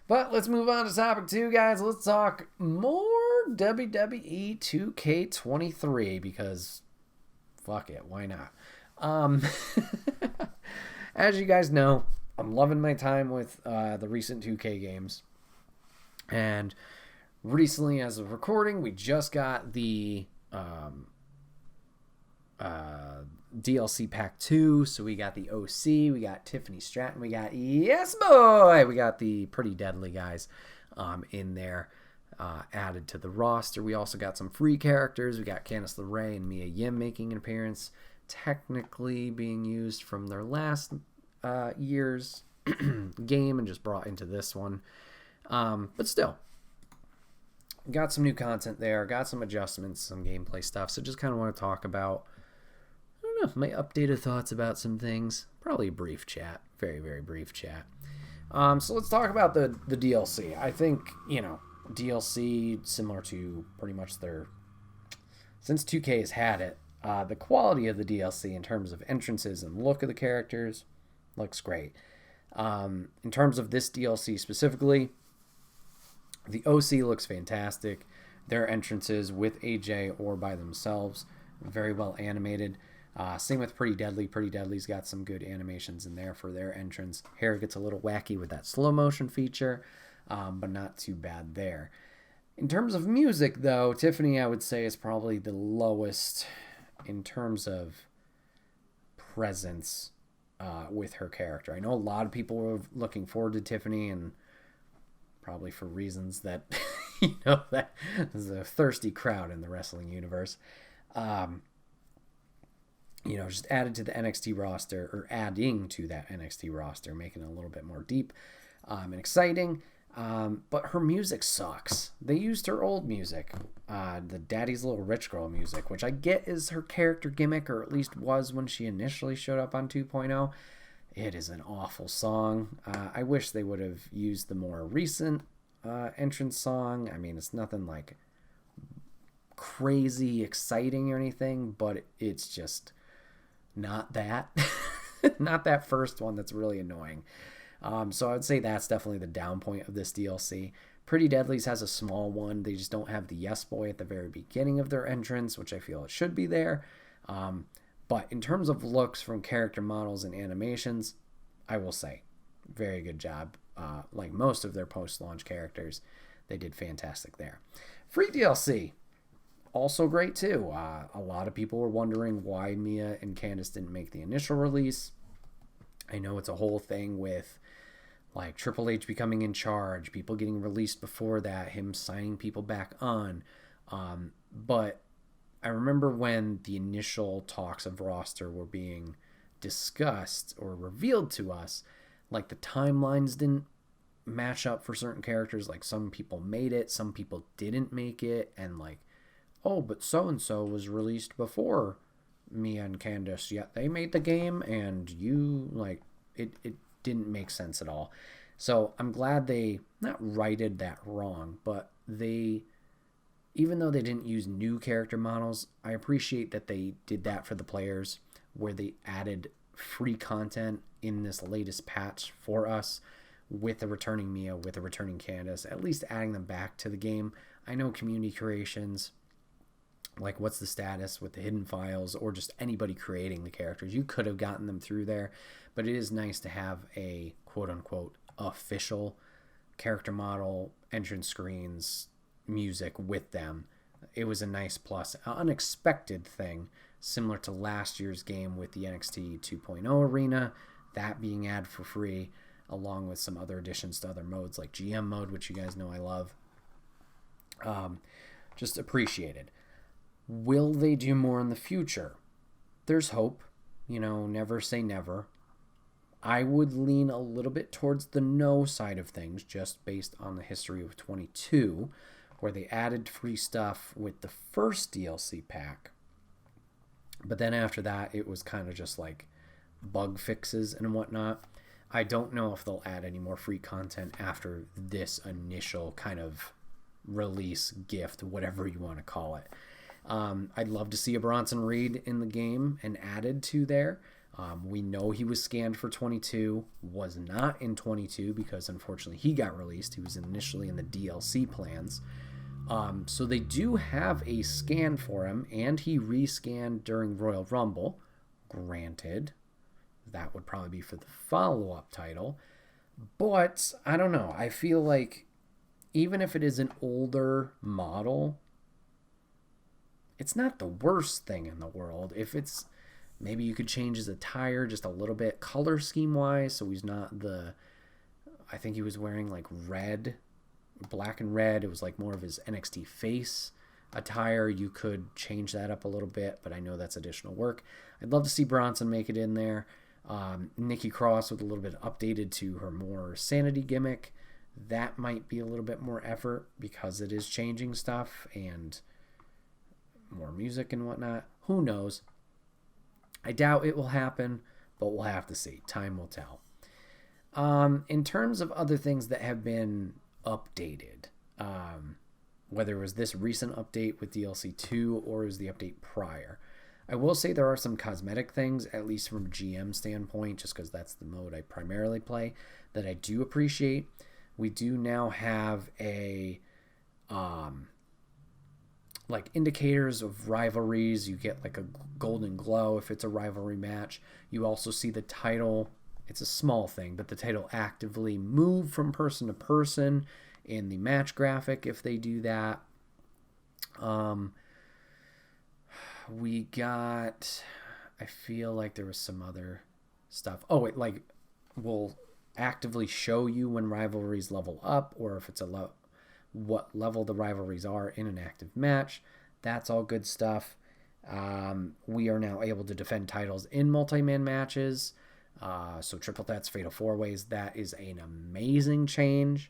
But let's move on to topic 2, guys. Let's talk more WWE 2K23 because fuck it, why not? Um, as you guys know, I'm loving my time with the recent 2K games. And recently, as of recording, we just got the DLC Pack 2. So we got the OC, we got Tiffany Stratton, we got, yes boy, we got the Pretty Deadly guys in there added to the roster. We also got some free characters. We got Candice LeRae and Mia Yim making an appearance, technically being used from their last year's game and just brought into this one. But still, got some new content there, got some adjustments, some gameplay stuff. So just kind of want to talk about, I don't know, my updated thoughts about some things. Probably a brief chat, very, very brief chat. So let's talk about the DLC. I think, DLC, similar to pretty much since 2K has had it, the quality of the DLC in terms of entrances and look of the characters looks great. In terms of this DLC specifically, the OC looks fantastic. Their entrances with AJ or by themselves, very well animated. Same with Pretty Deadly. Pretty Deadly's got some good animations in there for their entrance. Hair gets a little wacky with that slow motion feature, but not too bad there. In terms of music, though, Tiffany, I would say, is probably the lowest in terms of presence with her character. I know a lot of people were looking forward to Tiffany, and probably for reasons that, that there's a thirsty crowd in the wrestling universe. Just added to the NXT roster, or adding to that NXT roster, making it a little bit more deep and exciting. But her music sucks. They used her old music, the Daddy's Little Rich Girl music, which I get is her character gimmick, or at least was when she initially showed up on 2.0. It is an awful song. I wish they would have used the more recent entrance song. I mean, it's nothing like crazy exciting or anything, but it's just not that. Not that first one that's really annoying. So I would say that's definitely the down point of this DLC. Pretty Deadly's has a small one. They just don't have the Yes Boy at the very beginning of their entrance, which I feel it should be there. But in terms of looks from character models and animations, I will say, very good job. Like most of their post-launch characters, they did fantastic there. Free DLC, also great too. A lot of people were wondering why Mia and Candice didn't make the initial release. I know it's a whole thing with like Triple H becoming in charge, people getting released before that, him signing people back on. But I remember when the initial talks of roster were being discussed or revealed to us, like the timelines didn't match up for certain characters. Like some people made it, some people didn't make it, and like, oh, but so-and-so was released before Mia and Candice, yet they made the game, and you, like, it didn't make sense at all. So I'm glad they not righted that wrong, but even though they didn't use new character models, I appreciate that they did that for the players, where they added free content in this latest patch for us with a returning Mia, with a returning Candice, at least adding them back to the game. I know community creations, like what's the status with the hidden files, or just anybody creating the characters, you could have gotten them through there, but it is nice to have a quote-unquote official character model, entrance screens, music with them. It was a nice plus, an unexpected thing, similar to last year's game with the NXT 2.0 arena, that being added for free, along with some other additions to other modes like GM mode, which you guys know I love. Just appreciated. Will they do more in the future? There's hope. Never say never. I would lean a little bit towards the no side of things, just based on the history of 22, where they added free stuff with the first DLC pack. But then after that, it was kind of just like bug fixes and whatnot. I don't know if they'll add any more free content after this initial kind of release gift, whatever you want to call it. I'd love to see a Bronson Reed in the game and added to there. We know he was scanned for 22, was not in 22 because unfortunately he got released. He was initially in the DLC plans. So they do have a scan for him, and he rescanned during Royal Rumble. Granted, that would probably be for the follow-up title. But, I don't know. I feel like even if it is an older model, it's not the worst thing in the world. If it's, maybe you could change his attire just a little bit color scheme-wise, so he's not I think he was wearing like red, black and red. It was like more of his NXT face attire. You could change that up a little bit, but I know that's additional work. I'd love to see Bronson make it in there. Nikki Cross with a little bit updated to her more sanity gimmick. That might be a little bit more effort because it is changing stuff and more music and whatnot. Who knows? I doubt it will happen, but we'll have to see. Time will tell. In terms of other things that have been updated, whether it was this recent update with DLC 2 or it was the update prior, I will say there are some cosmetic things, at least from a GM standpoint, just because that's the mode I primarily play, that I do appreciate. We do now have a like indicators of rivalries. You get like a golden glow if it's a rivalry match. You also see the title. It's a small thing, but the title actively move from person to person in the match graphic if they do that. We got, I feel like there was some other stuff. Oh, it like will actively show you when rivalries level up, or if it's what level the rivalries are in an active match. That's all good stuff. We are now able to defend titles in multi-man matches. So triple threats, fatal four ways. That is an amazing change.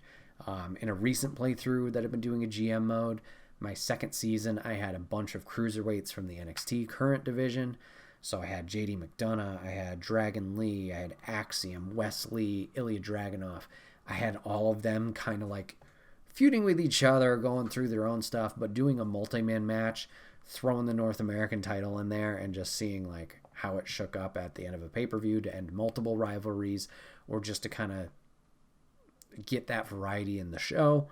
In a recent playthrough that I've been doing a GM mode, my second season, I had a bunch of cruiserweights from the NXT current division. So I had JD McDonough, I had Dragon Lee, I had Axiom, Wesley, Ilya Dragunov. I had all of them kind of like feuding with each other, going through their own stuff, but doing a multi-man match, throwing the North American title in there and just seeing like how it shook up at the end of a pay-per-view to end multiple rivalries or just to kind of get that variety in the show.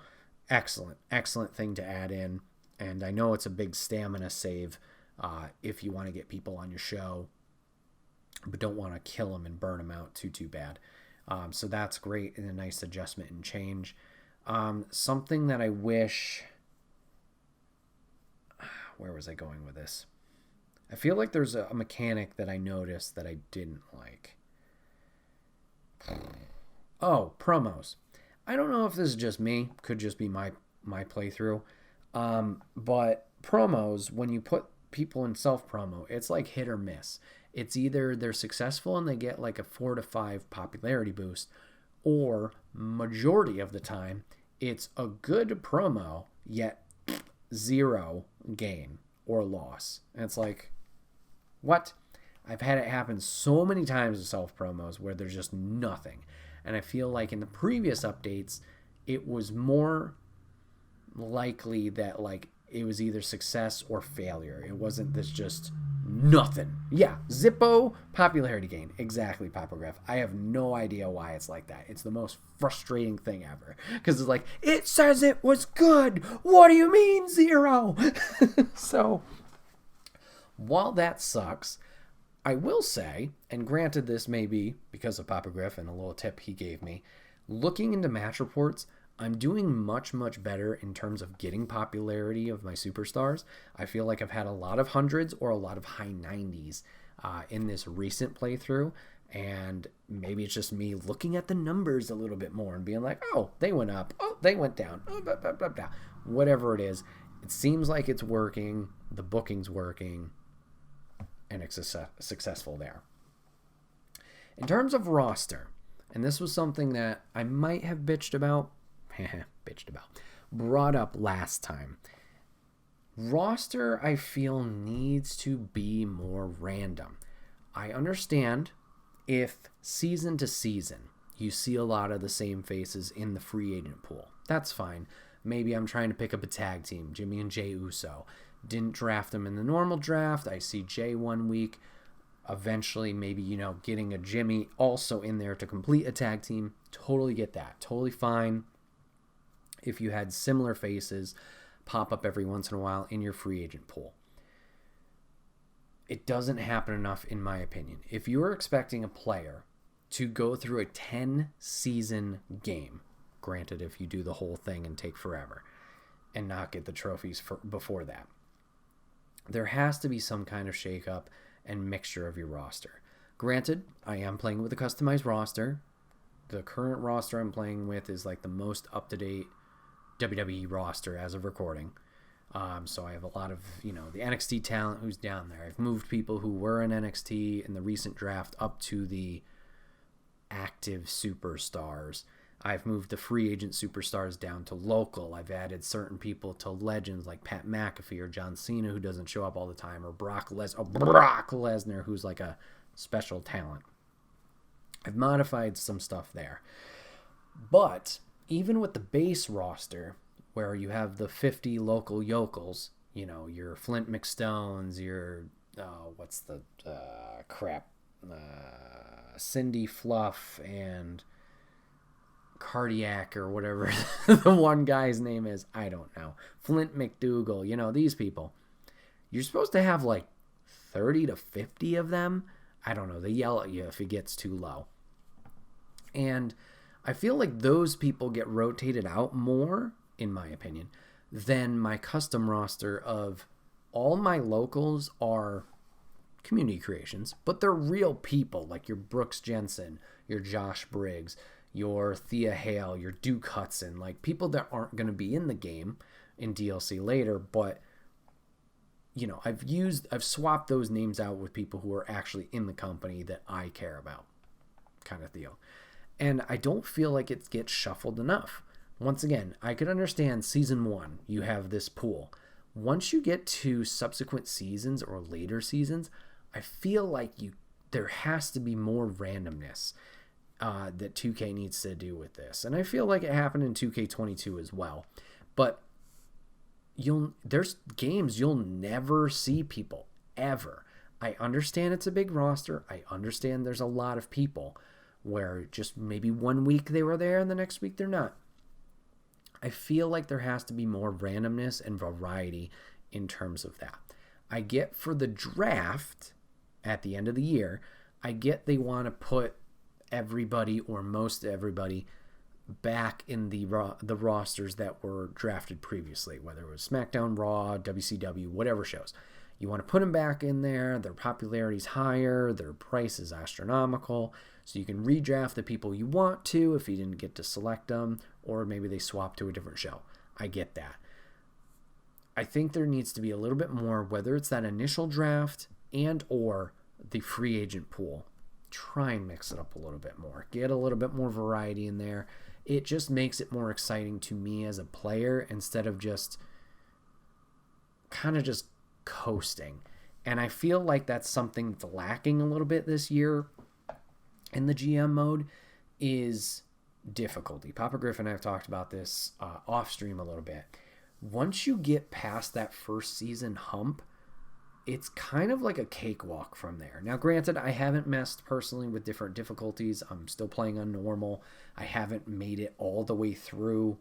Excellent thing to add in. And I know it's a big stamina save if you want to get people on your show, but don't want to kill them and burn them out too bad. So that's great and a nice adjustment and change. Something that I wish... Where was I going with this? I feel like there's a mechanic that I noticed that I didn't like. Oh, promos. I don't know if this is just me. Could just be my playthrough. But promos, when you put people in self-promo, it's like hit or miss. It's either they're successful and they get like a 4 to 5 popularity boost, or majority of the time, it's a good promo, yet 0 gain or loss. And it's like, what? I've had it happen so many times with self-promos where there's just nothing. And I feel like in the previous updates, it was more likely that like it was either success or failure. It wasn't this just nothing. Yeah, Zippo, popularity gain. Exactly, Popograph. I have no idea why it's like that. It's the most frustrating thing ever. Because it's like, it says it was good. What do you mean 0? So, while that sucks, I will say, and granted this may be because of Popograph and a little tip he gave me, looking into match reports, I'm doing much better in terms of getting popularity of my superstars. I feel like I've had a lot of hundreds or a lot of high 90s in this recent playthrough, and maybe it's just me looking at the numbers a little bit more and being like, oh, they went up, oh, they went down, oh, blah, blah, blah, blah. Whatever it is, it seems like it's working, the booking's working, and it's successful there. In terms of roster, and this was something that I might have brought up last time. Roster, I feel, needs to be more random. I understand if season to season you see a lot of the same faces in the free agent pool. That's fine. Maybe I'm trying to pick up a tag team, Jimmy and Jey Uso. Didn't draft them in the normal draft. I see Jay one week. Eventually, maybe, getting a Jimmy also in there to complete a tag team. Totally get that. Totally fine if you had similar faces pop up every once in a while in your free agent pool. It doesn't happen enough, in my opinion. If you are expecting a player to go through a 10-season game, granted, if you do the whole thing and take forever, and not get the trophies before that, there has to be some kind of shakeup and mixture of your roster. Granted, I am playing with a customized roster. The current roster I'm playing with is like the most up-to-date WWE roster as of recording. So I have a lot of, the NXT talent who's down there. I've moved people who were in NXT in the recent draft up to the active superstars. I've moved the free agent superstars down to local. I've added certain people to legends like Pat McAfee or John Cena, who doesn't show up all the time, or Brock Lesnar, who's like a special talent. I've modified some stuff there. But even with the base roster, where you have the 50 local yokels, your Flint McStones, your, Cindy Fluff and Cardiac or whatever the one guy's name is. I don't know. Flint McDougal, these people. You're supposed to have like 30 to 50 of them. I don't know. They yell at you if it gets too low. And I feel like those people get rotated out more, in my opinion, than my custom roster of all my locals are community creations, but they're real people, like your Brooks Jensen, your Josh Briggs, your Thea Hale, your Duke Hudson, like people that aren't going to be in the game in DLC later, but I've swapped those names out with people who are actually in the company that I care about, kind of deal. And I don't feel like it gets shuffled enough. Once again, I could understand season 1, you have this pool. Once you get to subsequent seasons or later seasons, I feel like there has to be more randomness that 2K needs to do with this. And I feel like it happened in 2K22 as well. But there's games you'll never see people, ever. I understand it's a big roster. I understand there's a lot of people where just maybe one week they were there and the next week they're not. I feel like there has to be more randomness and variety in terms of that. I get for the draft at the end of the year, I get they want to put everybody or most everybody back in the rosters that were drafted previously, whether it was SmackDown, Raw, WCW, whatever shows. You want to put them back in there. Their popularity's higher. Their price is astronomical. So you can redraft the people you want to if you didn't get to select them, or maybe they swap to a different show. I get that. I think there needs to be a little bit more, whether it's that initial draft and or the free agent pool. Try and mix it up a little bit more. Get a little bit more variety in there. It just makes it more exciting to me as a player instead of just kind of just coasting. And I feel like that's something that's lacking a little bit this year in the GM mode is difficulty. Papa Griffin and I have talked about this off stream a little bit. Once you get past that first season hump, it's kind of like a cakewalk from there. Now, granted, I haven't messed personally with different difficulties. I'm still playing on normal. I haven't made it all the way through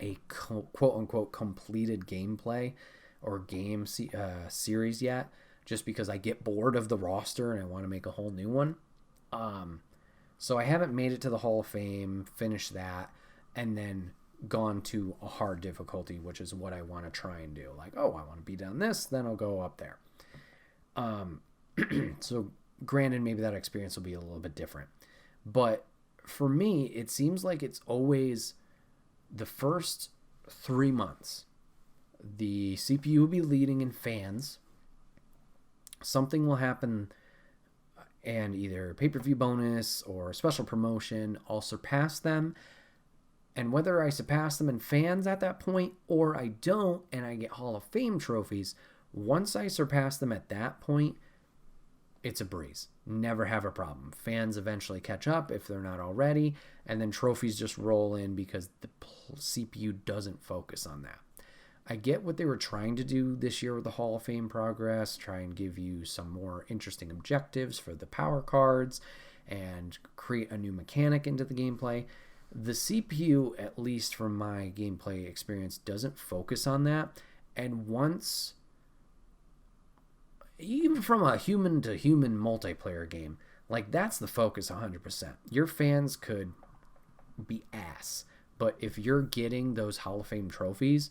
a quote-unquote completed gameplay or game series yet, just because I get bored of the roster and I want to make a whole new one. So I haven't made it to the Hall of Fame, finished that, and then gone to a hard difficulty, which is what I want to try and do. Like, oh, I want to be down this, then I'll go up there. So granted, maybe that experience will be a little bit different. But for me, it seems like it's always the first 3 months. The CPU will be leading in fans. Something will happen, and either pay-per-view bonus or special promotion, I'll surpass them. And whether I surpass them in fans at that point or I don't and I get Hall of Fame trophies, once I surpass them at that point, it's a breeze. Never have a problem. Fans eventually catch up if they're not already, and then trophies just roll in because the CPU doesn't focus on that. I get what they were trying to do this year with the Hall of Fame progress, try and give you some more interesting objectives for the power cards and create a new mechanic into the gameplay. The CPU, at least from my gameplay experience, doesn't focus on that. And once, even from a human to human multiplayer game, like that's the focus 100%. Your fans could be ass, but if you're getting those Hall of Fame trophies,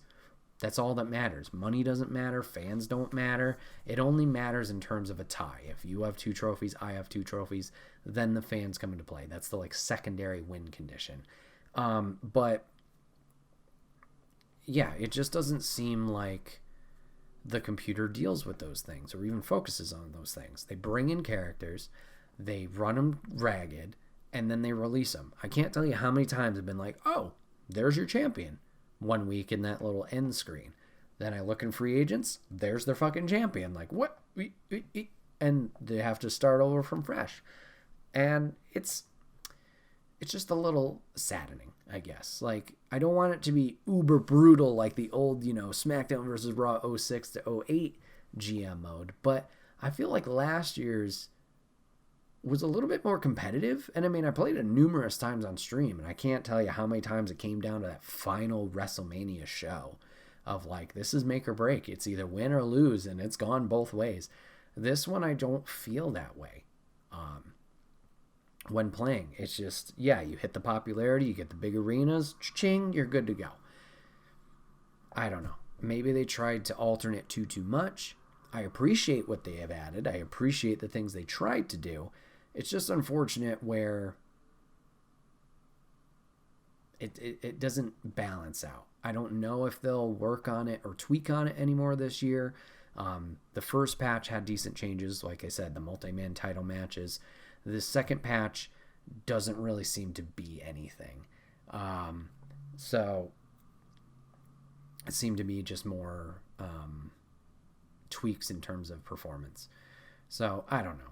that's all that matters. Money doesn't matter. Fans don't matter. It only matters in terms of a tie. If you have 2 trophies, I have 2 trophies, then the fans come into play. That's the secondary win condition. But yeah, it just doesn't seem like the computer deals with those things or even focuses on those things. They bring in characters, they run them ragged, and then they release them. I can't tell you how many times I've been like, oh, there's your champion. 1 week in that little end screen. Then I look in free agents, there's their fucking champion. Like, what? And they have to start over from fresh. And it's just a little saddening, I guess. Like, I don't want it to be uber brutal like the old, SmackDown versus Raw 06 to 08 GM mode. But I feel like last year's was a little bit more competitive. And I mean, I played it numerous times on stream, and I can't tell you how many times it came down to that final WrestleMania show of like, this is make or break. It's either win or lose, and it's gone both ways. This one, I don't feel that way when playing. It's just, yeah, you hit the popularity, you get the big arenas, ching, you're good to go. I don't know. Maybe they tried to alternate too much. I appreciate what they have added. I appreciate the things they tried to do. It's just unfortunate where it doesn't balance out. I don't know if they'll work on it or tweak on it anymore this year. The first patch had decent changes. Like I said, the multi-man title matches. The second patch doesn't really seem to be anything. So it seemed to be just more tweaks in terms of performance. So I don't know.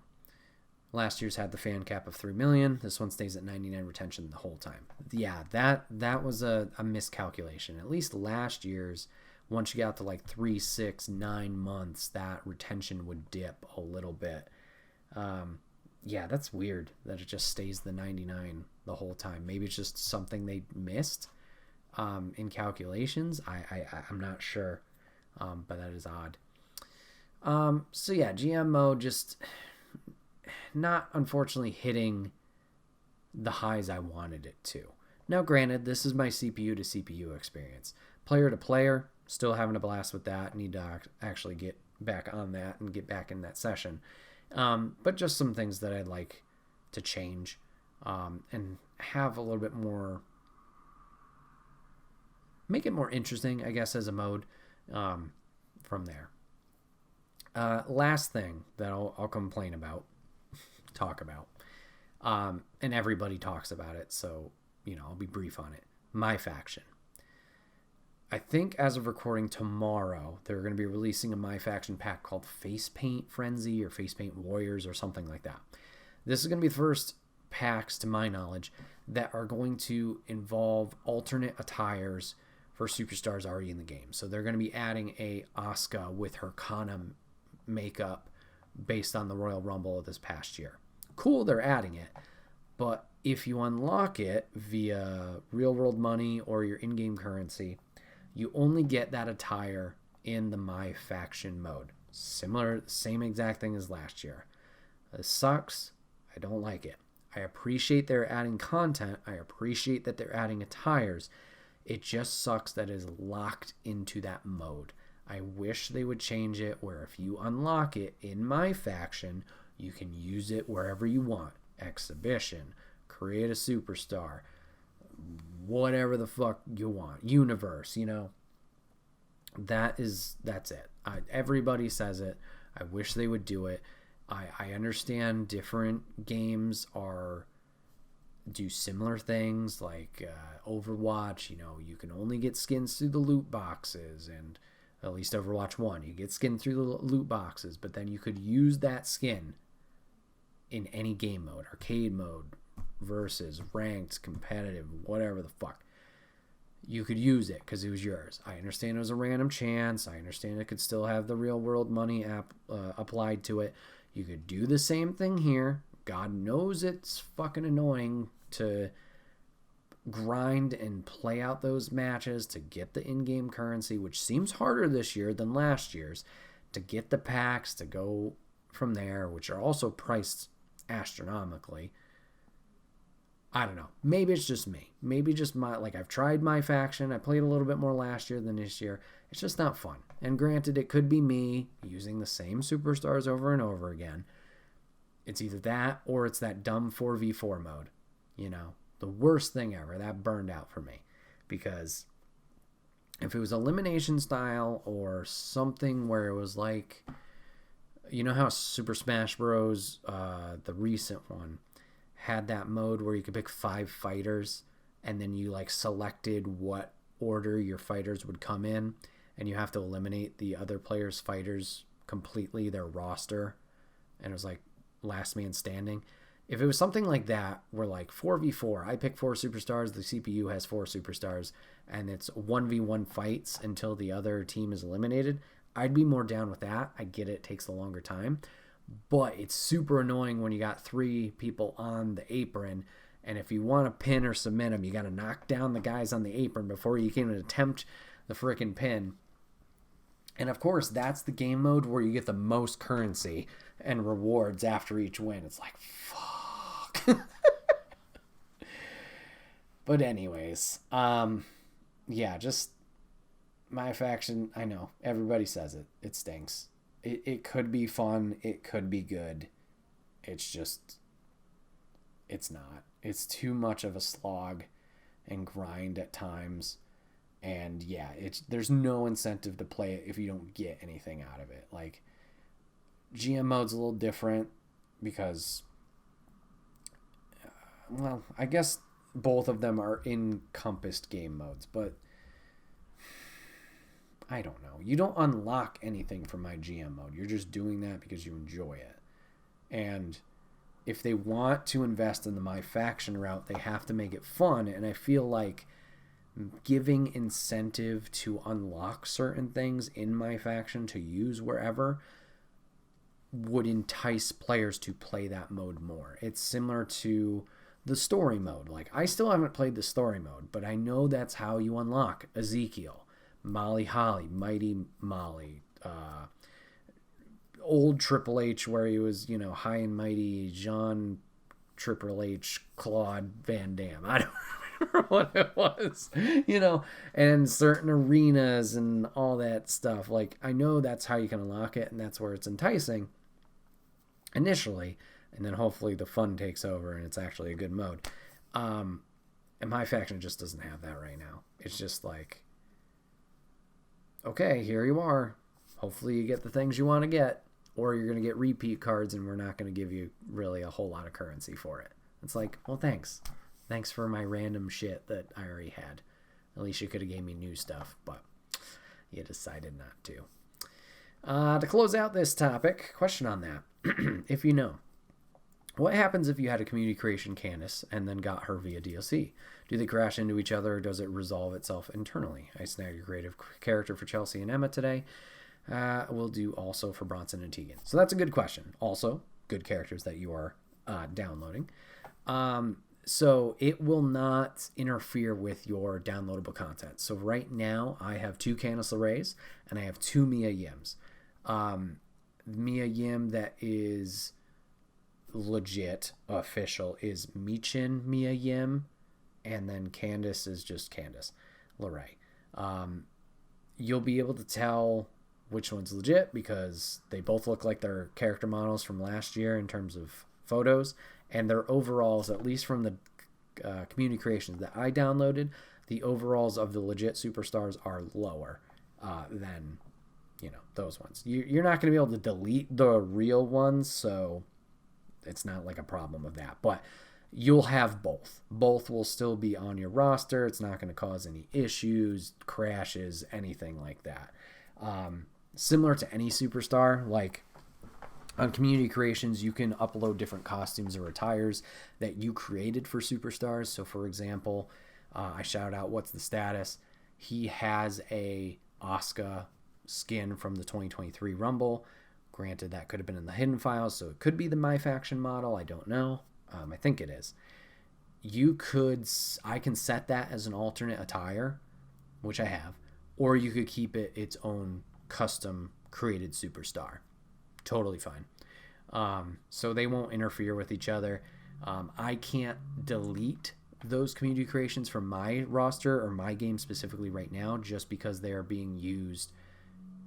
Last year's had the fan cap of 3 million. This one stays at 99 retention the whole time. Yeah, that was a miscalculation. At least last year's, once you got to like 3, 6, 9 months, that retention would dip a little bit. Yeah, that's weird that it just stays the 99 the whole time. Maybe it's just something they missed in calculations. I'm not sure, but that is odd. So yeah, GM mode just not unfortunately hitting the highs I wanted it to. Now granted, this is my CPU to CPU experience. Player to player, still having a blast with that. Need to actually get back on that and get back in that session. But just some things that I'd like to change and have a little bit more, make it more interesting, I guess, as a mode from there. Last thing that I'll complain about, talk about, and everybody talks about it, so, I'll be brief on it. My faction. I think as of recording tomorrow, they're going to be releasing a My Faction pack called Face Paint Frenzy or Face Paint Warriors or something like that. This is going to be the first packs, to my knowledge, that are going to involve alternate attires for superstars already in the game. So they're going to be adding a Asuka with her Kana makeup based on the Royal Rumble of this past year. Cool, they're adding it. But if you unlock it via real world money or your in-game currency, you only get that attire in the My Faction mode. Same exact thing as last year. This sucks. I don't like it. I appreciate they're adding content. I appreciate that they're adding attires. It just sucks that it is locked into that mode. I wish they would change it where if you unlock it in My Faction, you can use it wherever you want. Exhibition, create a superstar, whatever the fuck you want, universe, that's it. Everybody says it. I wish they would do it. I understand different games do similar things, like Overwatch. You can only get skins through the loot boxes, and at least Overwatch 1, you get skin through the loot boxes, but then you could use that skin in any game mode, arcade mode, versus ranked, competitive, whatever the fuck. you could use it because it was yours. I understand it was a random chance. I understand it could still have the real world money applied to it. You could do the same thing here. God knows it's fucking annoying to grind and play out those matches to get the in-game currency, which seems harder this year than last year's, to get the packs, to go from there, which are also priced astronomically. I don't know. Maybe it's just me. Maybe just I've tried my faction. I played a little bit more last year than this year. It's just not fun. And granted, it could be me using the same superstars over and over again. It's either that or it's that dumb 4v4 mode. The worst thing ever. That burned out for me. Because if it was elimination style or something where it was like, how Super Smash Bros., the recent one, had that mode where you could pick 5 fighters and then you selected what order your fighters would come in, and you have to eliminate the other players' fighters completely, their roster, and it was last man standing. If it was something like that where 4v4, I pick 4 superstars, the CPU has 4 superstars, and it's 1v1 fights until the other team is eliminated, I'd be more down with that. I get it takes a longer time. But it's super annoying when you got 3 people on the apron, and if you want to pin or submit them, you got to knock down the guys on the apron before you can even attempt the frickin' pin. And of course, that's the game mode where you get the most currency and rewards after each win. It's fuck. But anyways, just my faction, I know, everybody says it. It stinks. It could be fun. It could be good. It's just, it's not. It's too much of a slog and grind at times. And there's no incentive to play it if you don't get anything out of it. GM mode's a little different because, I guess both of them are encompassed game modes, but I don't know. You don't unlock anything from my GM mode. You're just doing that because you enjoy it. And if they want to invest in the my faction route, they have to make it fun. And I feel like giving incentive to unlock certain things in my faction to use wherever would entice players to play that mode more. It's similar to the story mode. I still haven't played the story mode, but I know that's how you unlock Ezekiel, Molly Holly, Mighty Molly, old Triple H where he was, high and mighty Jean Triple H Claude Van Damme. I don't remember what it was, and certain arenas and all that stuff. I know that's how you can unlock it, and that's where it's enticing initially, and then hopefully the fun takes over and it's actually a good mode. And my faction just doesn't have that right now. It's just okay, here you are. Hopefully you get the things you want to get, or you're going to get repeat cards and we're not going to give you really a whole lot of currency for it. It's well, thanks. Thanks for my random shit that I already had. At least you could have gave me new stuff, but you decided not to. To close out this topic, question on that. If you know, what happens if you had a community creation Candace and then got her via DLC? Do they crash into each other, or does it resolve itself internally? I snagged your creative character for Chelsea and Emma today. We'll do also for Bronson and Tegan. So that's a good question. Also, good characters that you are downloading. So it will not interfere with your downloadable content. So right now, I have 2 Candice LeRays and I have 2 Mia Yims. Mia Yim that is legit official is Michin Mia Yim, and then Candace is just Candace LeRae. You'll be able to tell which one's legit because they both look like their character models from last year in terms of photos, and their overalls, at least from the community creations that I downloaded, the overalls of the legit superstars are lower than those ones. You're not going to be able to delete the real ones, so it's not a problem with that. But you'll have both. Both will still be on your roster. It's not going to cause any issues, crashes, anything like that. Similar to any superstar, on community creations, you can upload different costumes or attires that you created for superstars. So, for example, I shout out What's the Status. He has a Asuka skin from the 2023 Rumble. Granted, that could have been in the hidden files, so it could be the My Faction model. I don't know. I think it is. I can set that as an alternate attire, which I have, or you could keep it its own custom created superstar. Totally fine. So they won't interfere with each other. I can't delete those community creations from my roster or my game specifically right now, just because they are being used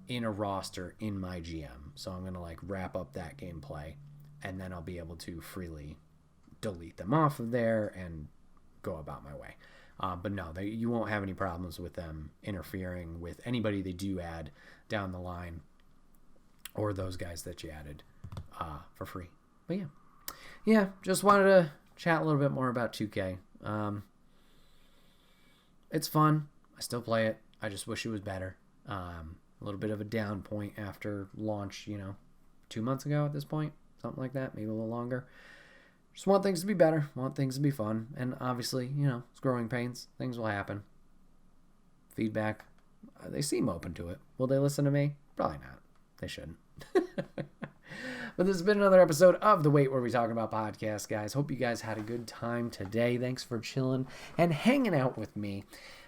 in a roster in my GM. So I'm going to wrap up that gameplay, and then I'll be able to freely delete them off of there and go about my way. But no, you won't have any problems with them interfering with anybody they do add down the line, or those guys that you added for free. But yeah, just wanted to chat a little bit more about 2K. It's fun. I still play it. I just wish it was better. A little bit of a down point after launch, 2 months ago at this point, something like that, maybe a little longer. Just want things to be better, want things to be fun, and obviously, it's growing pains. Things will happen. Feedback, they seem open to it. Will they listen to me? Probably not. They shouldn't. But this has been another episode of The Wait Where We Talk About Podcast, guys. Hope you guys had a good time today. Thanks for chilling and hanging out with me.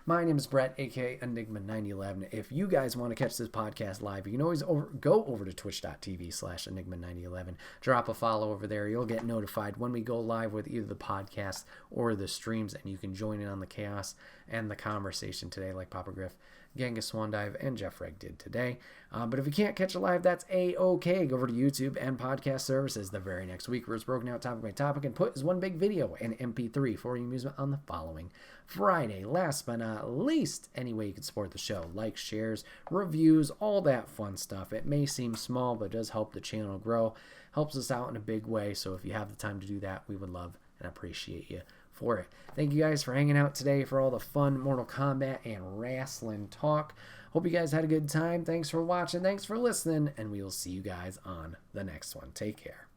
My name is Bret, aka Enigma9011. If you guys want to catch this podcast live, you can always go over to twitch.tv/Enigma9011. Drop a follow over there. You'll get notified when we go live with either the podcast or the streams, and you can join in on the chaos and the conversation today, like Papa Griff, Genghis Swandive, and Jeff Reg did today. But if you can't catch it live, that's A-OK. Go over to YouTube and podcast services the very next week, where it's broken out topic by topic and put as one big video and MP3 for your amusement on the following Friday. Last but not least, any way you can support the show, likes, shares, reviews, all that fun stuff. It may seem small, but it does help the channel grow, helps us out in a big way. So if you have the time to do that, we would love and appreciate you for it. Thank you guys for hanging out today for all the fun Mortal Kombat and wrestling talk. Hope you guys had a good time. Thanks for watching. Thanks for listening. And we will see you guys on the next one. Take care.